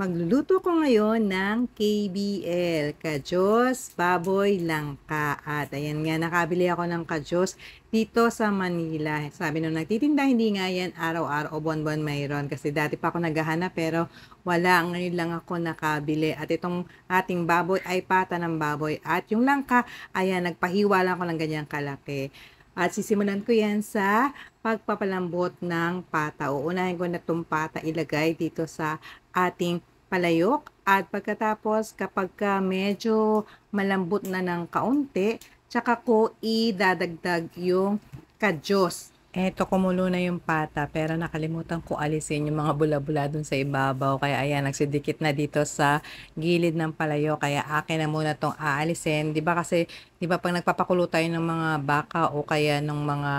Magluluto ko ngayon ng KBL, Kajos Baboy Langka. At ayan nga, nakabili ako ng Kajos dito sa Manila. Sabi nung nagtitinda, hindi nga yan araw-araw o buwan-buwan mayroon. Kasi dati pa ako naghahanap pero wala. Ngayon lang ako nakabili. At itong ating baboy ay pata ng baboy. At yung langka, ayan, nagpahiwa lang ako ng ganyang kalaki. At sisimulan ko yan sa pagpapalambot ng pata. Uunahin ko na itong pata ilagay dito sa ating palayok. At pagkatapos kapag medyo malambot na ng kaunti, tsaka ko idadagdag yung kadyos. Eto, kumulo na yung pata, pero nakalimutan ko alisin yung mga bula-bula dun sa ibabaw. Kaya ayan, nagsidikit na dito sa gilid ng palayo. Kaya akin na muna tong aalisin. Di ba pag nagpapakulo tayo ng mga baka o kaya ng mga,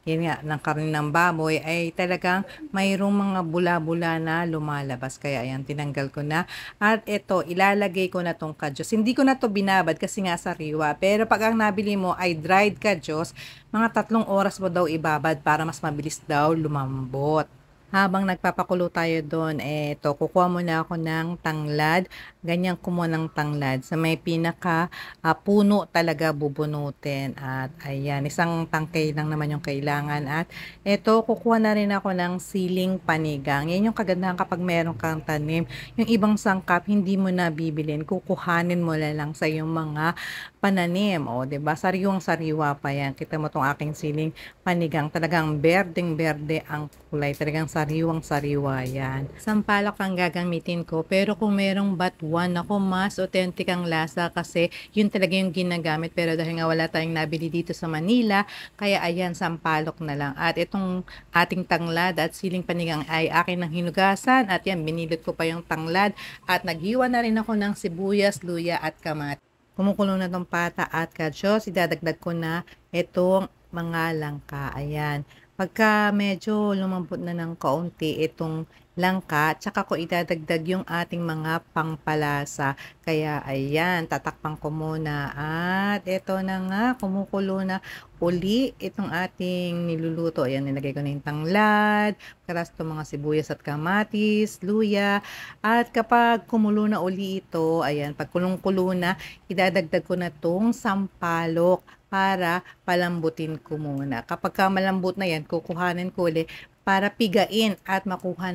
yun nga, ng karne ng baboy, ay talagang mayroong mga bula-bula na lumalabas. Kaya ayan, tinanggal ko na. At ito, ilalagay ko na tong kadyos. Hindi ko na to binabad kasi nga sariwa. Pero pag ang nabili mo ay dried kadyos, mga 3 oras mo daw ibabad para mas mabilis daw lumambot. Habang nagpapakulo tayo doon, eto, kukuha muna ako ng tanglad. Ganyan kumuha ng tanglad. Sa may pinaka puno talaga bubunutin. At ayan, isang tangkay lang naman yung kailangan. At eto, kukuha na rin ako ng siling panigang. Yan yung kagandahan kapag meron kang tanim. Yung ibang sangkap, hindi mo na bibilin. Kukuhanin mo na lang sa yung mga pananim. O, diba? Sariwang-sariwa pa yan. Kita mo tong aking siling panigang. Talagang berdeng-berde ang kulay. Talagang sariwang-sariwa yan. Sampalok ang gagamitin ko. Pero kung merong batuan, ako mas authentic ang lasa kasi yun talaga yung ginagamit. Pero dahil nga wala tayong nabili dito sa Manila, kaya ayan, sampalok na lang. At itong ating tanglad at siling panigang ay akin ng hinugasan. At yan, binilot ko pa yung tanglad. At naghiwa na rin ako ng sibuyas, luya at kamatis. Kumukulo na tong pata at kadyos. Idadagdag ko na itong mga langka. Ayan. Pagka medyo lumambot na ng kaunti itong langka, tsaka ko idadagdag yung ating mga pangpalasa. Kaya ayan, tatakpan ko muna. At ito na nga, kumukulo na uli itong ating niluluto. Ayan, nilagay ko na yung tanglad, karas itong mga sibuyas at kamatis, luya. At kapag kumulo na uli ito, ayan, pag kulong-kulo na, idadagdag ko na itong sampalok para palambutin ko muna. Kapag malambot na yan, kukuhanin ko ulit para pigain at makuha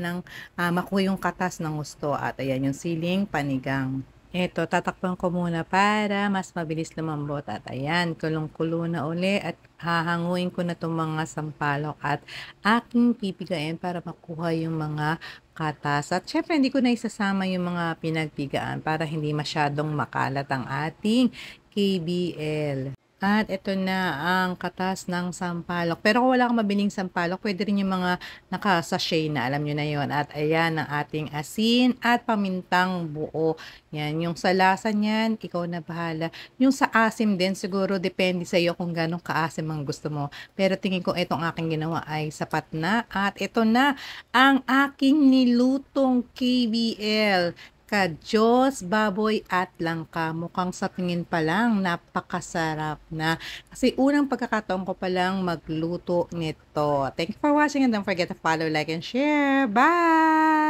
yung katas ng gusto. At ayan yung siling panigang. Ito, tatakpan ko muna para mas mabilis lumambot. At ayan, kulong-kulo na uli at hahanguin ko na itong mga sampalok at aking pipigain para makuha yung mga katas. At syempre, hindi ko na isasama yung mga pinagpigaan para hindi masyadong makalat ang ating KBL. At ito na ang katas ng sampalok. Pero kung wala kang mabiling sampalok, pwede rin yung mga naka-sachet na, alam nyo na yon. At ayan ang ating asin at pamintang buo. Yan, yung sa lasa niyan, ikaw na bahala. Yung sa asim din, siguro depende sa iyo kung gano'ng kaasim ang gusto mo. Pero tingin ko itong aking ginawa ay sapat na. At ito na ang aking nilutong KBL. Kajos, baboy at langka. Mukhang sa tingin pa lang, napakasarap na. Kasi unang pagkakataon ko pa lang magluto nito. Thank you for watching and don't forget to follow, like, and share. Bye!